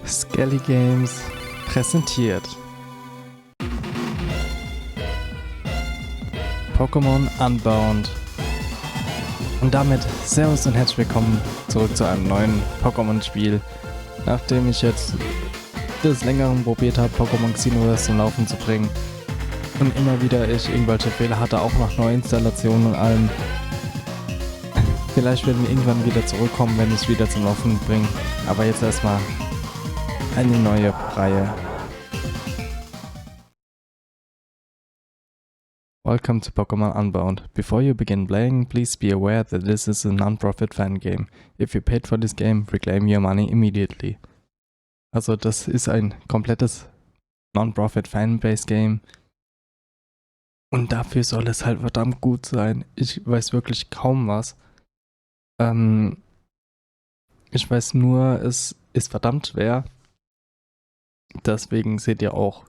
Skeli Games präsentiert Pokémon Unbound. Und damit Servus und herzlich willkommen zurück zu einem neuen Pokémon-Spiel. Nachdem ich jetzt des Längeren probiert habe, Pokémon Xenoverse zum Laufen zu bringen und immer wieder ich irgendwelche Fehler hatte, auch nach Neuinstallationen und allem. Vielleicht werden wir irgendwann wieder zurückkommen, wenn ich es wieder zum Laufen bringe. Aber jetzt erstmal eine neue Reihe. Welcome to Pokémon Unbound. Before you begin playing, please be aware that this is a non-profit fan game. If you paid for this game, reclaim your money immediately. Also das ist ein komplettes non-profit Fanbase Game. Und dafür soll es halt verdammt gut sein. Ich weiß wirklich kaum was. Ich weiß nur, es ist verdammt schwer. Deswegen seht ihr auch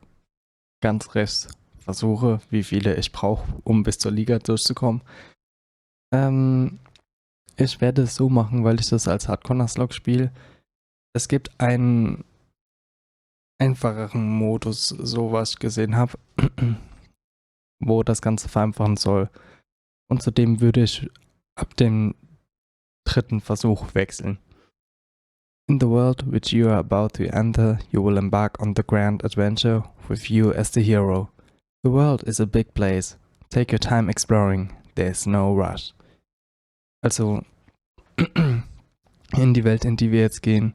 ganz rechts Versuche, wie viele ich brauche, um bis zur Liga durchzukommen. Ich werde es so machen, weil ich das als Hardcore-Nuzlocke spiele. Es gibt einen einfacheren Modus, so was ich gesehen habe, wo das Ganze vereinfachen soll. Und zudem würde ich ab dem dritten Versuch wechseln. In the world which you are about to enter, you will embark on the grand adventure with you as the hero. The world is a big place. Take your time exploring. There's no rush. Also, in die Welt, in die wir jetzt gehen,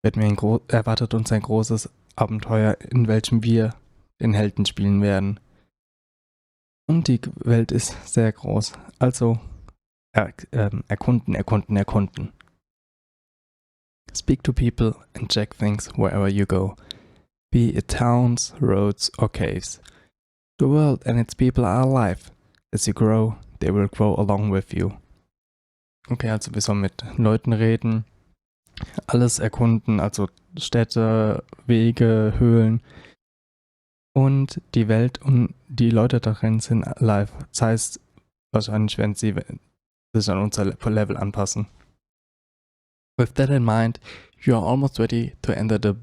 erwartet uns ein großes Abenteuer, in welchem wir den Helden spielen werden. Und die Welt ist sehr groß. Also, erkunden. Speak to people and check things wherever you go. Be it towns, roads or caves. The world and its people are alive. As you grow, they will grow along with you. Okay, also wir sollen mit Leuten reden, alles erkunden, also Städte, Wege, Höhlen. Und die Welt und die Leute darin sind alive. Das heißt, wahrscheinlich werden sie sich an unser Level anpassen. With that in mind, you are almost ready to enter the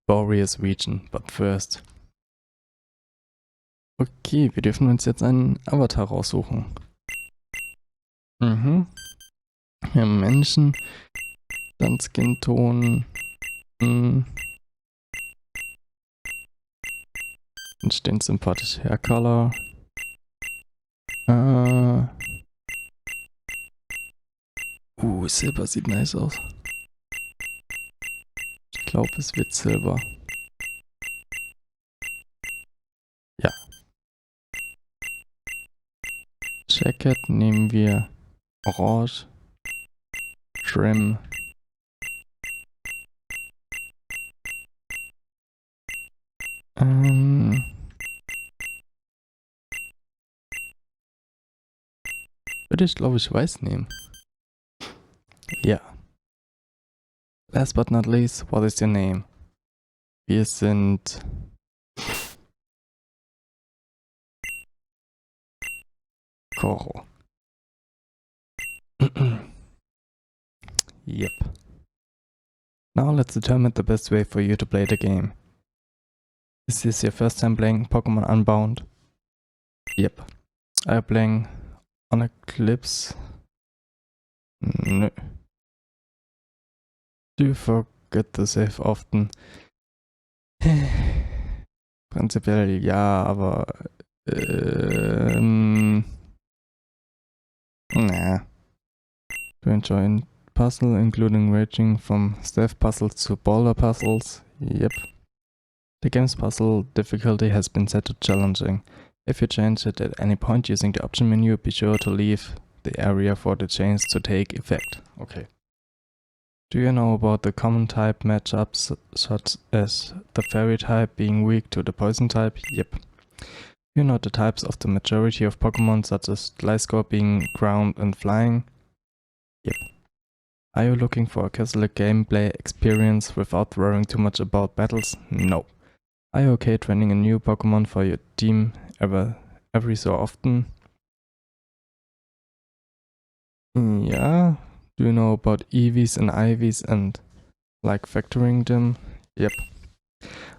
Borrius-Region, but first. Okay, wir dürfen uns jetzt einen Avatar raussuchen. Wir haben Menschen, dann Skinton, entstehen sympathisch Haircolor. Silber sieht nice aus. Ich glaube, es wird Silber. Ja. Jacket nehmen wir Orange. Trim. Würde ich, glaube ich, weiß nehmen. Ja. Last but not least, what is your name? Wir sind Koro. Yep. Now let's determine the best way for you to play the game. Is this your first time playing Pokémon Unbound? Yep. Are you playing on Eclipse? Nö. Do you forget to save often? Prinzipiell ja, aber nah. To enjoy puzzle, including ranging from stealth puzzles to boulder puzzles. Yep. The game's puzzle difficulty has been set to challenging. If you change it at any point using the option menu, be sure to leave the area for the change to take effect. Okay. Do you know about the common type matchups such as the fairy type being weak to the poison type? Yep. You know the types of the majority of Pokémon such as Gliscor being ground and flying? Yep. Are you looking for a casual gameplay experience without worrying too much about battles? No. Are you okay training a new Pokémon for your team every so often? Yeah. Do you know about EVs and IVs and Like factoring them? Yep.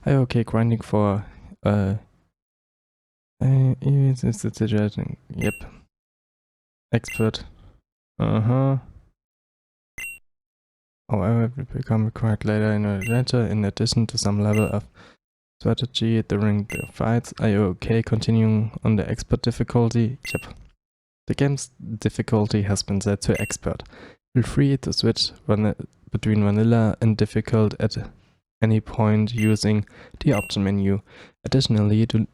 Are you okay grinding for is the situation? Yep. Expert. Uh-huh. However, it will become required later in an adventure in addition to some level of strategy during the fights. Are you okay continuing on the expert difficulty? Yep. The game's difficulty has been set to expert. Feel free to switch between vanilla and difficult at any point using the option menu. Additionally, do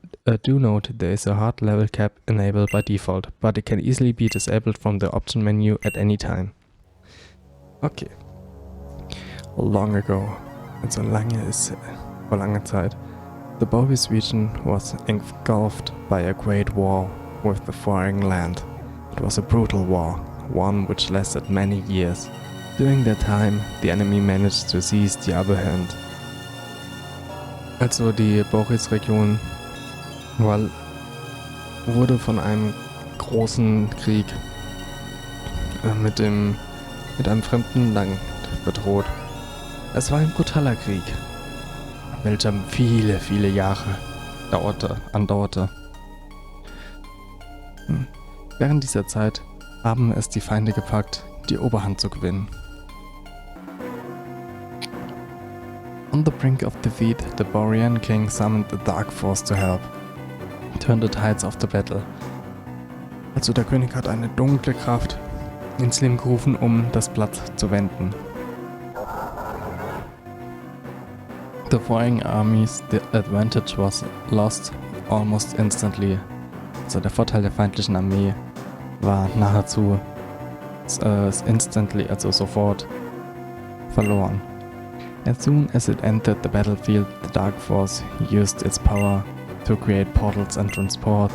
note there is a hard level cap enabled by default, but it can easily be disabled from the option menu at any time. Okay. Long ago, and so lange ist vor langer Zeit, the Borrius-Region was engulfed by a great war with the foreign land. It was a brutal war, one which lasted many years. During that time, the enemy managed to seize the upper hand. Also die Borrius-Region wurde von einem großen Krieg mit einem fremden Land bedroht. Es war ein brutaler Krieg, welcher viele, viele Jahre andauerte. Während dieser Zeit haben es die Feinde gepackt, die Oberhand zu gewinnen. On the brink of defeat, the Borrian king summoned the Dark Force to help. Turn the tides of the battle. Also der König hat eine dunkle Kraft ins Leben gerufen, das Blatt zu wenden. The foreign armies, the advantage was lost almost instantly. Also der Vorteil der feindlichen Armee war nahezu instantly, also sofort, verloren. As soon as it entered the battlefield, the Dark Force used its power to create portals and transport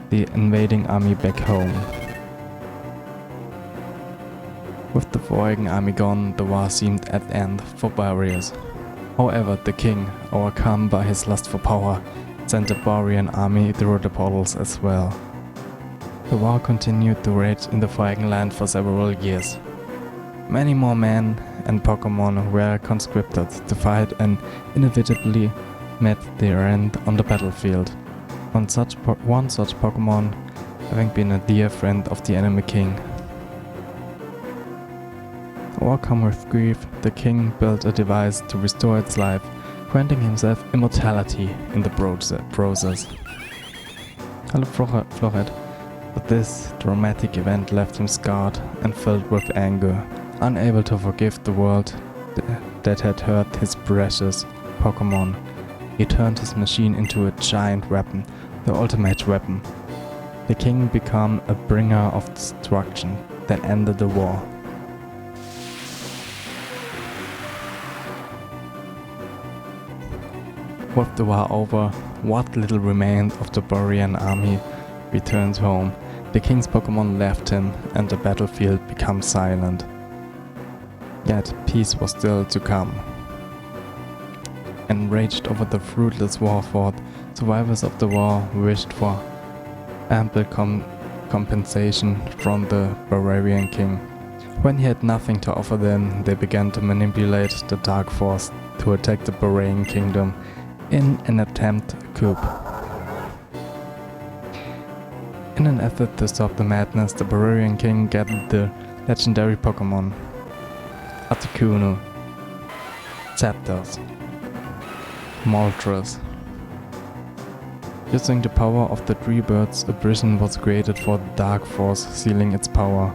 the invading army back home. With the foreign army gone, the war seemed at end for Borrius. However, the king, overcome by his lust for power, sent the Borrian army through the portals as well. The war continued to rage in the foreign land for several years. Many more men and Pokémon were conscripted to fight and inevitably met their end on the battlefield. One such Pokémon having been a dear friend of the enemy king. Overcome with grief, the king built a device to restore its life, granting himself immortality in the process. Hello Floret. But this dramatic event left him scarred and filled with anger. Unable to forgive the world that had hurt his precious Pokémon, he turned his machine into a giant weapon, the ultimate weapon. The king became a bringer of destruction that ended the war. With the war over, what little remained of the Borrian army returned home. The king's Pokémon left him and the battlefield became silent. Yet peace was still to come. Enraged over the fruitless war fought, survivors of the war wished for ample compensation from the Borrian king. When he had nothing to offer them, they began to manipulate the Dark Force to attack the Borrian kingdom in an attempted coup. In an effort to stop the madness, the Borrian king gathered the legendary Pokémon Articuno, Zapdos, Moltres. Using the power of the three birds, a prison was created for the Dark Force, sealing its power.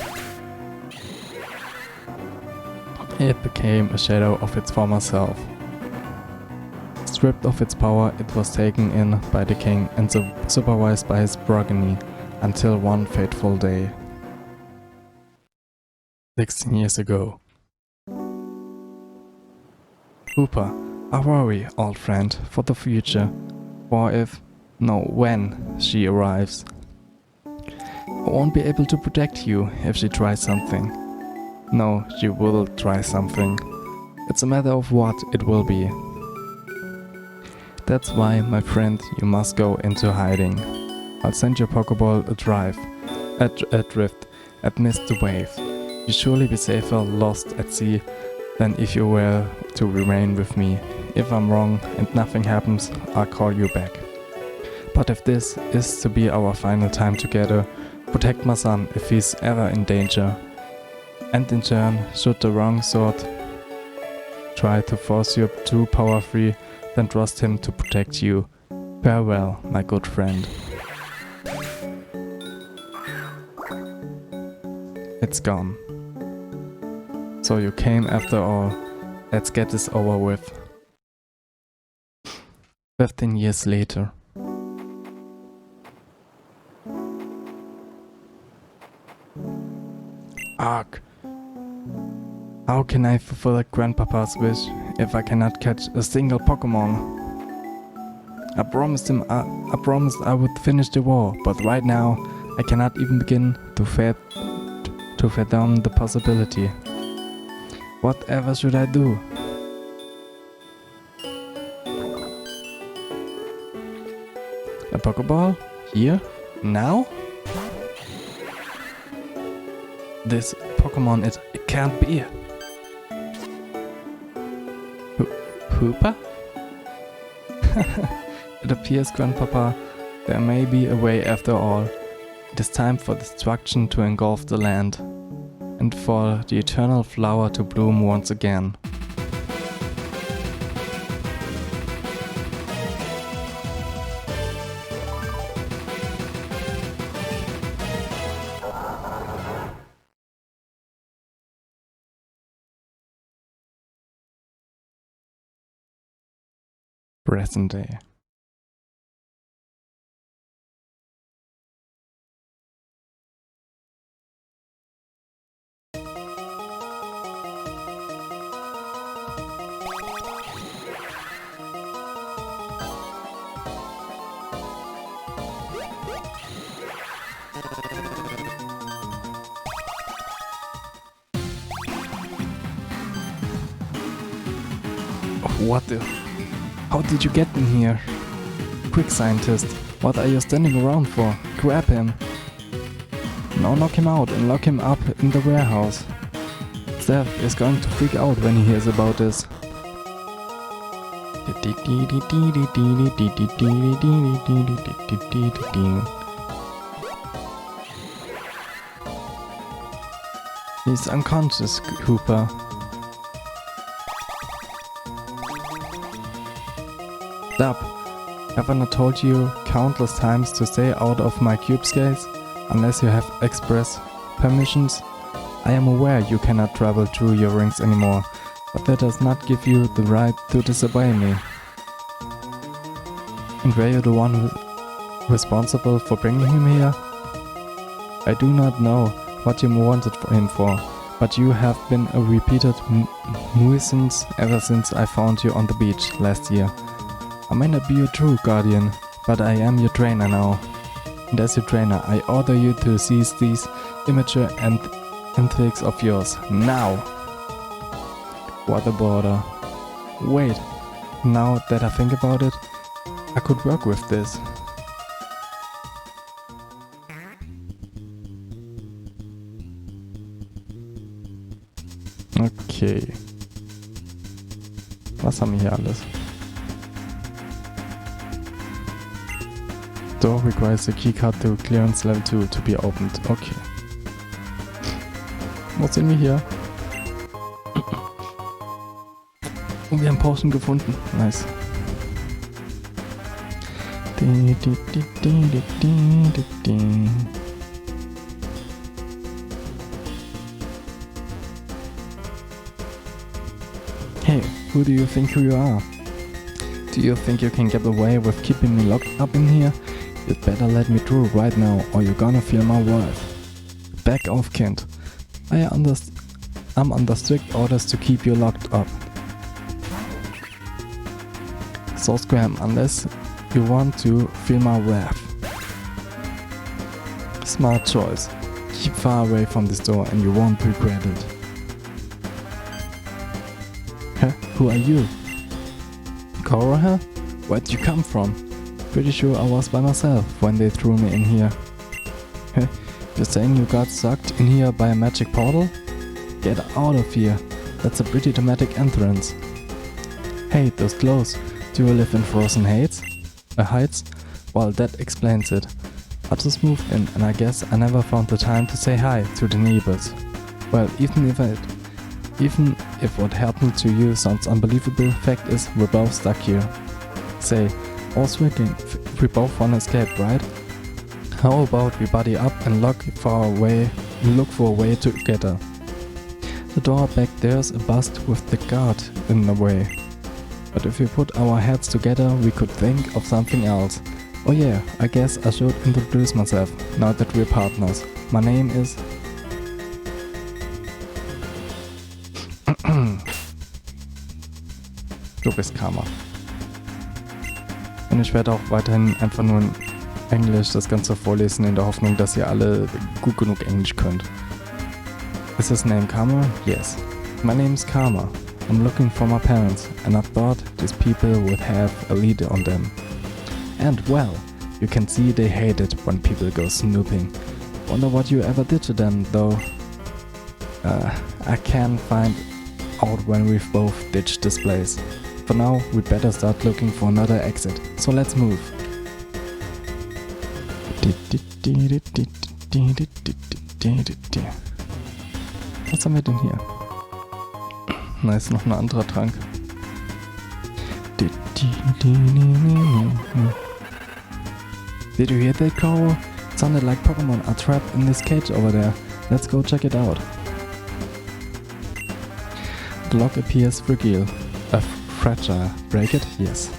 It became a shadow of its former self. Stripped of its power, it was taken in by the king and supervised by his progeny until one fateful day. 16 years ago. Hooper, I worry, old friend, for the future. For if, no, when she arrives. I won't be able to protect you if she tries something. No, she will try something. It's a matter of what it will be. That's why, my friend, you must go into hiding. I'll send your Pokeball adrift amidst the waves. You'll surely be safer lost at sea than if you were to remain with me. If I'm wrong and nothing happens, I'll call you back. But if this is to be our final time together, protect my son if he's ever in danger. And in turn, should the wrong sort try to force you too power-free, then trust him to protect you. Farewell, my good friend. It's gone. So you came after all. Let's get this over with. 15 years later. Arg. How can I fulfill Grandpapa's wish if I cannot catch a single Pokémon? I promised I would finish the war, but right now I cannot even begin to fathom the possibility. Whatever should I do? A Pokéball? Here? Now? This Pokémon, it can't be. Hooper? It appears, Grandpapa, there may be a way after all. It is time for destruction to engulf the land, and for the eternal flower to bloom once again. Present day. What the? How did you get in here? Quick, scientist, what are you standing around for? Grab him! Now knock him out and lock him up in the warehouse. Steph is going to freak out when he hears about this. He's unconscious, Hooper. Stop! Have I not told you countless times to stay out of my cube scales, unless you have express permissions? I am aware you cannot travel through your rings anymore, but that does not give you the right to disobey me. And were you the one responsible for bringing him here? I do not know what you wanted him for, but you have been a repeated nuisance ever since I found you on the beach last year. I may not be your true guardian, but I am your trainer now. And as your trainer, I order you to seize these immature antics of yours, now! What a border. Wait, now that I think about it, I could work with this. Okay. Was haben wir hier alles? Door requires a keycard to clearance level 2 to be opened. Okay. Was sehen wir hier? Und wir haben Potion gefunden. Nice. Hey, who do you think you are? Do you think you can get away with keeping me locked up in here? You'd better let me through right now, or you're gonna feel my wrath. Back off, kid. I'm under strict orders to keep you locked up. So scram, unless you want to feel my wrath. Smart choice. Keep far away from this door and you won't regret it. Huh? Who are you? Cora, huh? Where'd you come from? Pretty sure I was by myself when they threw me in here. You're saying you got sucked in here by a magic portal? Get out of here. That's a pretty dramatic entrance. Hey, those clothes. Do you live in frozen heights? Well, that explains it. I just moved in and I guess I never found the time to say hi to the neighbors. Well, even if what happened to you sounds unbelievable, fact is we're both stuck here. Say, all's working. We both wanna escape, right? How about we buddy up and look for a way together? The door back there's a bust with the guard in the way. But if we put our heads together, we could think of something else. Oh yeah, I guess I should introduce myself, now that we're partners. My name is... Du bist Karma. Und ich werde auch weiterhin einfach nur in Englisch das Ganze vorlesen, in der Hoffnung, dass ihr alle gut genug Englisch könnt. Is his name Karma? Yes. My name's Karma. I'm looking for my parents, and I thought these people would have a lead on them. And well, you can see they hate it when people go snooping. Wonder what you ever did to them, though. I can't find out when we've both ditched this place. For now, we'd better start looking for another exit. So let's move. Was haben wir denn hier? Da ist noch ein anderer Trank. Did you hear that, Caro? It sounded like Pokémon are trapped in this cage over there. Let's go check it out. The lock appears fragile. Fragile. Break it? Yes.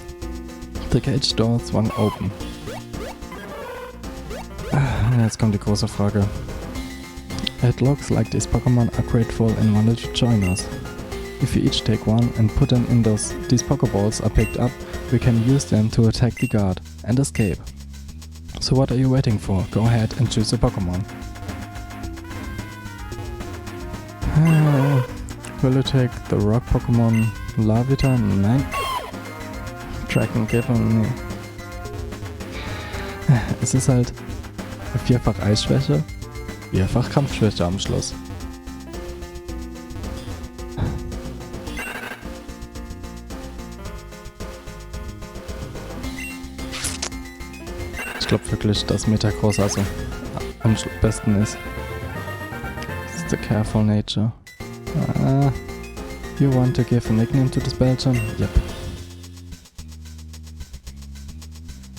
The cage door swung open. Jetzt kommt die große Frage. It looks like these Pokémon are grateful and wanted to join us. If we each take one and put them in these Pokeballs are picked up, we can use them to attack the guard and escape. So what are you waiting for? Go ahead and choose a Pokémon. Will you take the rock Pokémon Lavita? Nein. Dragon Giffen? Nee. Es ist halt vierfach Eisschwäche, vierfach Kampfschwäche am Schluss. Ich glaube wirklich, dass Metagross also am besten ist. It's the careful nature. You want to give a nickname to this Belgian? Yep.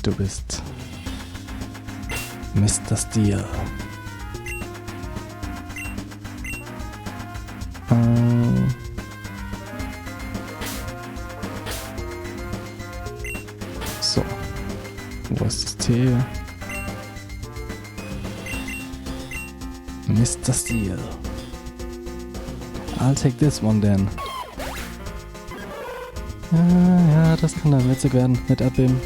Du bist Mr. Steel. So. Wo ist das T? Mr. Steel. I'll take this one then. Ja, das kann dann witzig werden mit Erdbeben.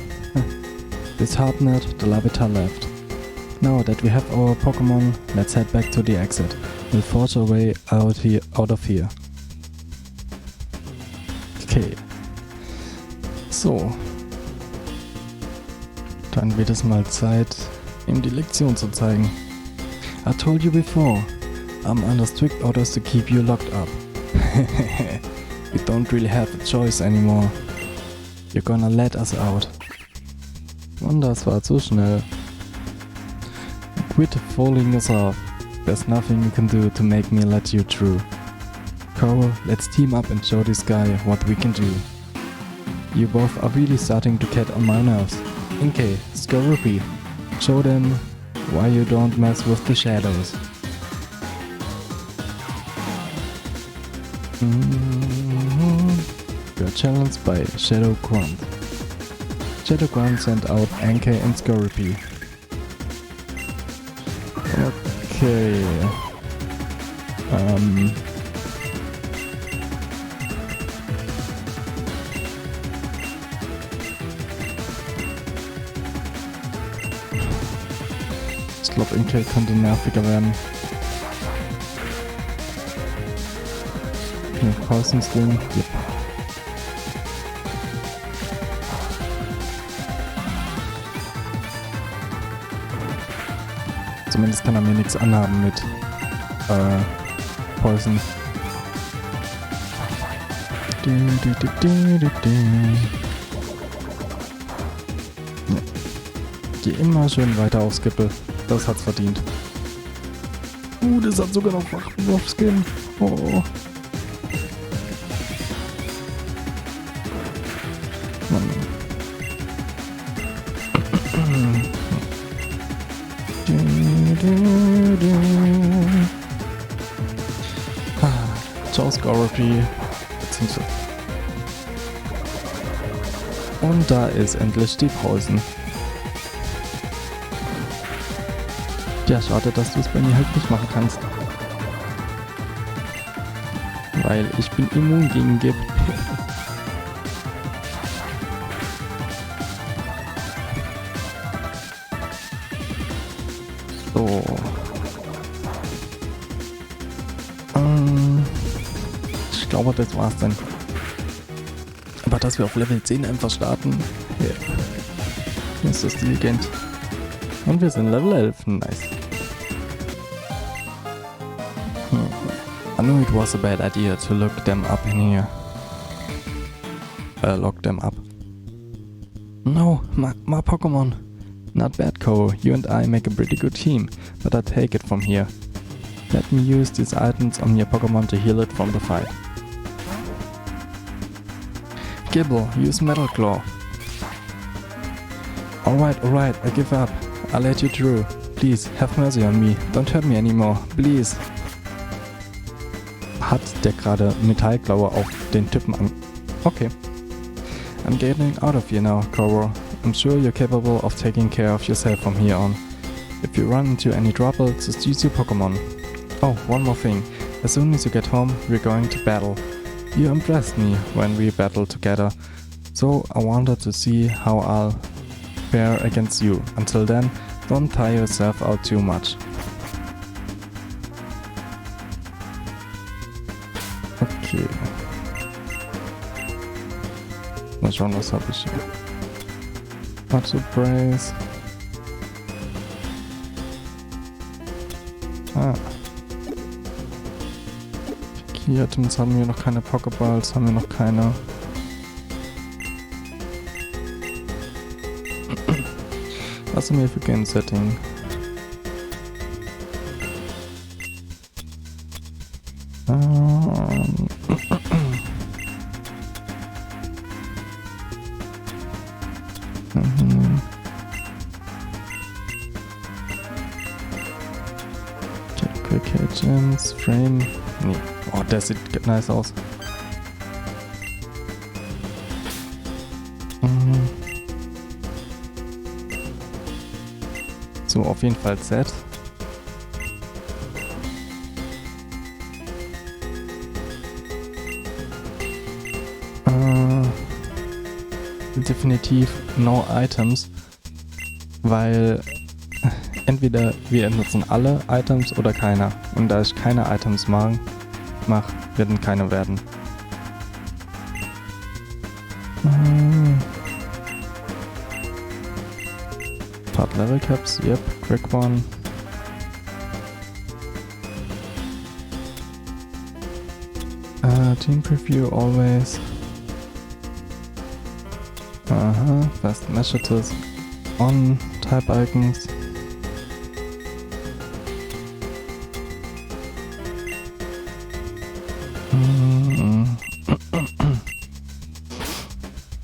Disheartened, the Lavita left. Now that we have our Pokémon, let's head back to the exit. We'll forge our way out of here. Okay. So. Dann wird es mal Zeit, ihm die Lektion zu zeigen. I told you before, I'm under strict orders to keep you locked up. We don't really have a choice anymore. You're gonna let us out. Und das war zu schnell. Quit fooling yourself. There's nothing you can do to make me let you through. Coro, let's team up and show this guy what we can do. You both are really starting to get on my nerves. Inkay, Skorupi, show them why you don't mess with the shadows. You're challenged by Shadow Grunt. Shadow Grunt sent out Inkay and Skorupi. Okay. Ich glaube, Inkay könnte nerviger werden. Okay, Parsons Ding. Yep. Zumindest kann er mir nichts anhaben mit Poison. Ja. Geh immer schön weiter aufs Kippel. Das hat's verdient. Das hat sogar noch Waffenskin. Oh. Mann. Ciao, Scorpy. Und da ist endlich die Pausen. Ja, schade, dass du es bei mir halt nicht machen kannst. Weil ich bin immun gegen Gift. So. Ich glaube, das war's dann. Aber dass wir auf Level 10 einfach starten. Yeah. Das ist die Legende. Und wir sind Level 11. Nice. I knew it was a bad idea to look them up in here. Lock them up. No, my Pokémon. Not bad, Co. You and I make a pretty good team, but I take it from here. Let me use these items on your Pokémon to heal it from the fight. Gibble, use Metal Claw. Alright, I give up. I'll let you through. Please, have mercy on me. Don't hurt me anymore. Please. Hat der gerade Metallklaue auf den Typen an... Okay. I'm getting out of here now, Koro. I'm sure you're capable of taking care of yourself from here on. If you run into any trouble, just use your Pokémon. Oh, one more thing. As soon as you get home, we're going to battle. You impressed me when we battled together, so I wanted to see how I'll fare against you. Until then, don't tire yourself out too much. Okay. Mal schauen, was habe ich hier. What to praise. Items haben wir noch keine Pokeballs, haben wir noch keine. Was haben wir für Game Setting? Quick Agents, Frame. Nee. Oh, der sieht nice aus. So, auf jeden Fall Z. Definitiv no Items, weil entweder wir nutzen alle Items oder keiner. Und da ich keine Items mache, werden keine werden. Part Level Caps, yep, quick one. Team Preview always. Fast messages on type icons.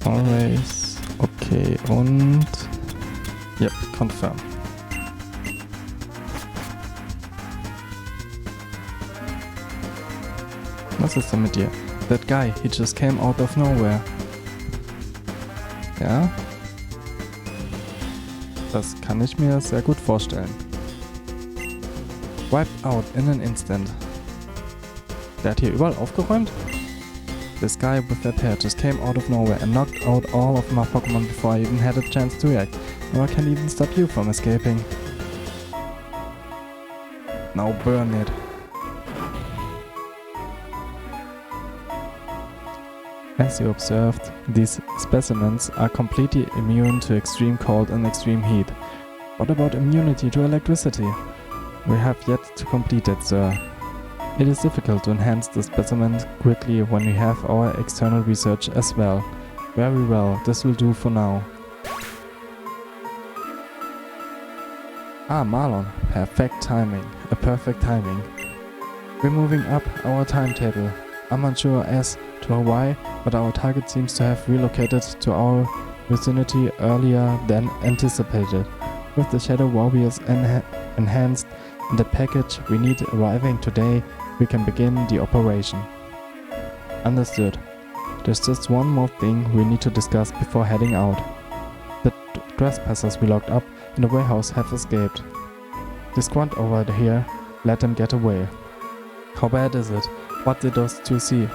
Always. Okay, und yep, confirm. Was ist denn mit dir? That guy, he just came out of nowhere. Ja? Das kann ich mir sehr gut vorstellen. Wiped out in an instant. Der hat hier überall aufgeräumt? This guy with that hair just came out of nowhere and knocked out all of my Pokémon before I even had a chance to react. Now I can't even stop you from escaping. Now burn it. As you observed, these specimens are completely immune to extreme cold and extreme heat. What about immunity to electricity? We have yet to complete it, sir. It is difficult to enhance the specimen quickly when we have our external research as well. Very well, this will do for now. Ah, Marlon, perfect timing, a perfect timing. We're moving up our timetable. I'm unsure as to why, but our target seems to have relocated to our vicinity earlier than anticipated. With the Shadow Warriors enhanced in the package we need arriving today, we can begin the operation. Understood. There's just one more thing we need to discuss before heading out. The trespassers we locked up in the warehouse have escaped. This grunt over here let them get away. How bad is it? What did those two see?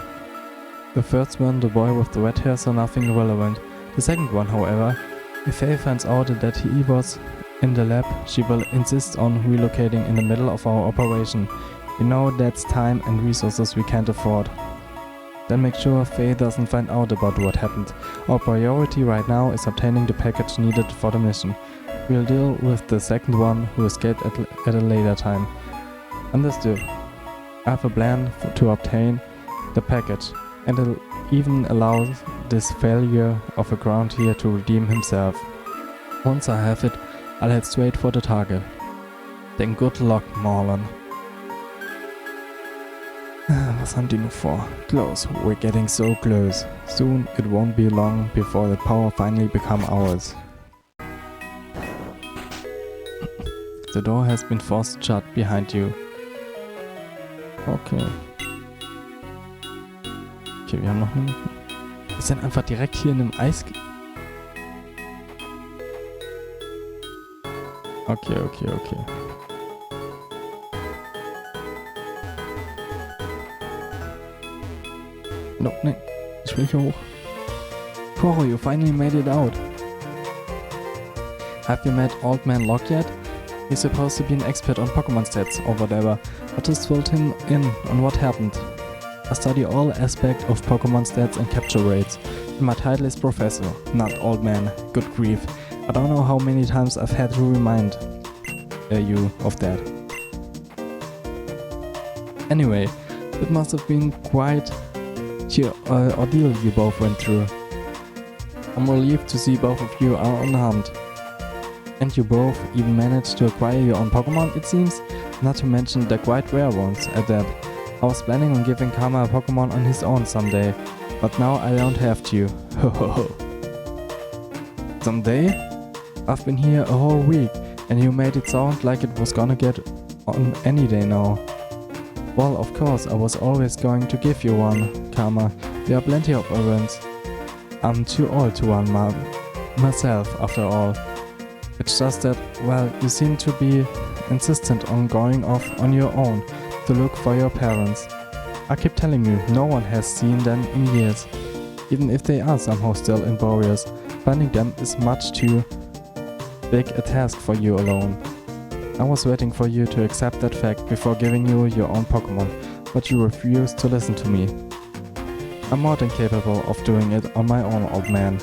The first one, the boy with the red hair, saw nothing relevant. The second one, however, if Faye finds out that he was in the lab, she will insist on relocating in the middle of our operation. You know that's time and resources we can't afford. Then make sure Faye doesn't find out about what happened. Our priority right now is obtaining the package needed for the mission. We'll deal with the second one who escaped at a later time. Understood. I have a plan to obtain the package, and it'll even allow this failure of a ground here to redeem himself. Once I have it, I'll head straight for the target. Then good luck, Marlon. Was haben die nur vor? Close, we're getting so close. Soon it won't be long before the power finally become ours. The door has been forced shut behind you. Okay. Okay, wir haben noch Minuten. Wir sind einfach direkt hier in einem Eis... Okay. No, nein. Ich will hier hoch. Koro, you finally made it out. Have you met Old Man Locke yet? He's supposed to be an expert on Pokémon stats or whatever. I just filled him in on what happened. I study all aspects of Pokémon stats and capture rates. And my title is Professor, not Old Man. Good grief. I don't know how many times I've had to remind you of that. Anyway, it must have been quite the ordeal you both went through. I'm relieved to see both of you are unharmed. And you both even managed to acquire your own Pokémon, it seems? Not to mention the quite rare ones at that. I was planning on giving Karma a Pokémon on his own someday, but now I don't have to. Ho ho ho. Someday? I've been here a whole week, and you made it sound like it was gonna get on any day now. Well, of course, I was always going to give you one, Karma. There are plenty of errands. I'm too old to run myself, after all. It's just that, well, you seem to be insistent on going off on your own to look for your parents. I keep telling you, no one has seen them in years. Even if they are somehow still in Borrius, finding them is much too big a task for you alone. I was waiting for you to accept that fact before giving you your own Pokémon, but you refused to listen to me. I'm more than capable of doing it on my own, old man.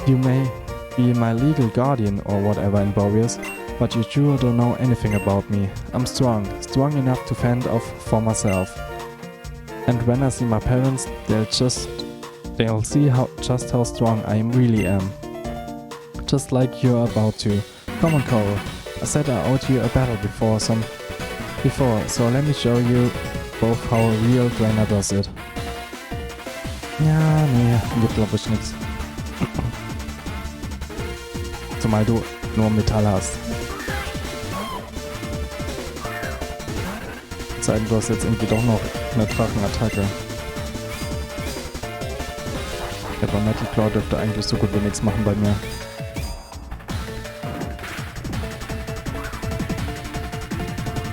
You may be my legal guardian or whatever in Borrius, but you sure don't know anything about me. I'm strong enough to fend off for myself. And when I see my parents, they'll see just how strong I really am. Just like you're about to. Come on, Cole. I said I owed you a battle before, so let me show you both how a real trainer does it. Ja, nee, wird glaube ich nichts. Zumal du nur Metall hast. Zeigen, du hast jetzt irgendwie doch noch eine Drachenattacke. Aber Metal Claw dürfte eigentlich so gut wie nichts machen bei mir.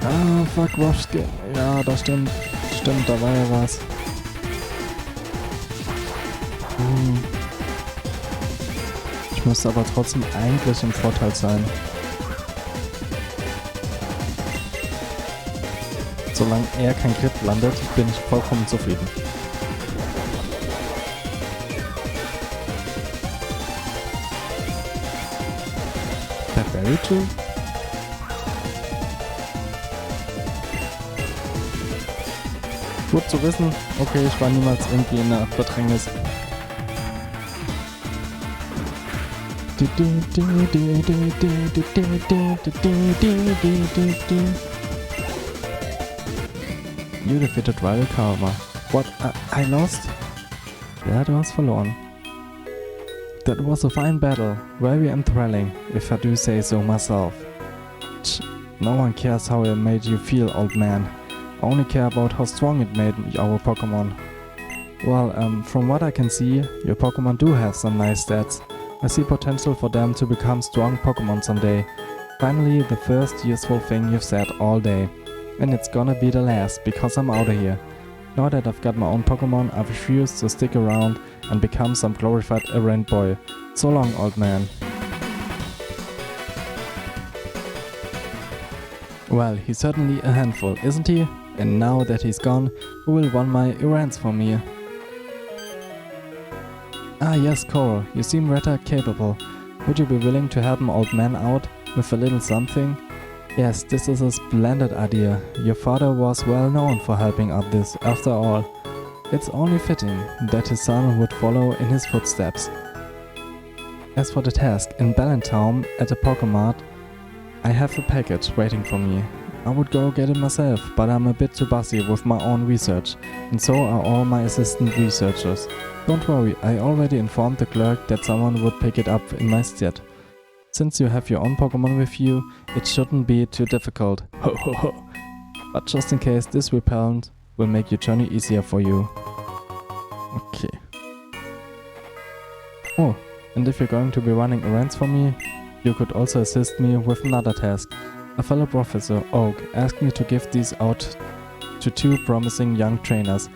Ah, fuck, Wafskin. Ja, das stimmt. Stimmt, da war ja was. Ich müsste aber trotzdem eigentlich im Vorteil sein. Solange er kein Crit landet, bin ich vollkommen zufrieden. Very true. Gut zu wissen. Okay, ich war niemals irgendwie in der Bedrängnis. You defeated rival Karma. What? I lost? Ja, du hast verloren. That was a fine battle, very enthralling, if I do say so myself. No one cares how it made you feel, old man. I only care about how strong it made our Pokémon. Well, from what I can see, your Pokémon do have some nice stats. I see potential for them to become strong Pokémon someday. Finally, the first useful thing you've said all day. And it's gonna be the last, because I'm out of here. Now that I've got my own Pokémon, I refuse to stick around and become some glorified errand boy. So long, old man. Well, he's certainly a handful, isn't he? And now that he's gone, who will run my errands for me? Ah yes, Coral, you seem rather capable. Would you be willing to help an old man out with a little something? Yes, this is a splendid idea. Your father was well known for helping others, after all. It's only fitting that his son would follow in his footsteps. As for the task, in Ballantown at the Pokémart, I have a package waiting for me. I would go get it myself, but I'm a bit too busy with my own research, and so are all my assistant researchers. Don't worry, I already informed the clerk that someone would pick it up in my stead. Since you have your own Pokémon with you, it shouldn't be too difficult. Ho ho ho! But just in case, this repellent will make your journey easier for you. Okay. Oh, and if you're going to be running errands for me, you could also assist me with another task. A fellow professor, Oak, asked me to give these out to 2 promising young trainers.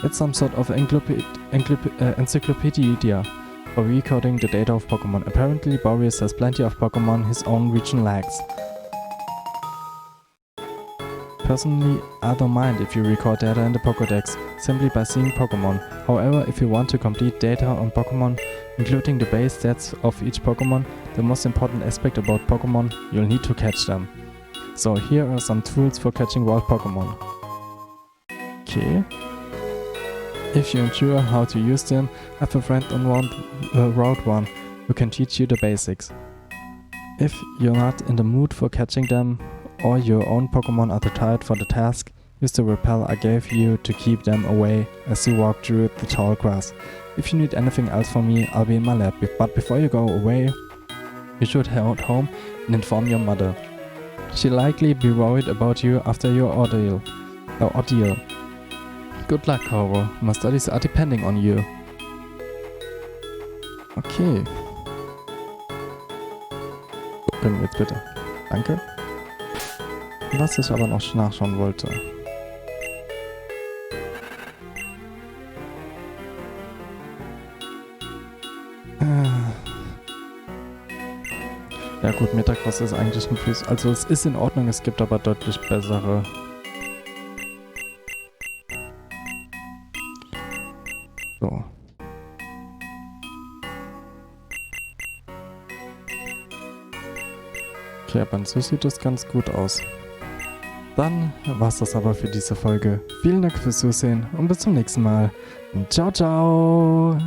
It's some sort of encyclopedia for recording the data of Pokémon. Apparently, Borrius has plenty of Pokémon his own region lacks. Personally, I don't mind if you record data in the Pokédex, simply by seeing Pokémon. However, if you want to complete data on Pokémon, including the base stats of each Pokémon, the most important aspect about Pokémon, you'll need to catch them. So here are some tools for catching wild Pokémon. Okay. If you're unsure how to use them, have a friend on Route 1 who can teach you the basics. If you're not in the mood for catching them, or your own Pokémon are too tired for the task, use the repel I gave you to keep them away as you walk through the tall grass. If you need anything else from me, I'll be in my lab, but before you go away, you should head home and inform your mother. She'll likely be worried about you after your ordeal. Good luck, Coro. My studies are depending on you. Okay. Können wir jetzt bitte. Danke. Was ich aber noch nachschauen wollte. Ja gut, Metacross ist eigentlich ein Plus. Also es ist in Ordnung, es gibt aber deutlich bessere. So. Okay, aber an sich sieht das ganz gut aus. Dann war's das aber für diese Folge. Vielen Dank fürs Zusehen und bis zum nächsten Mal. Ciao, ciao!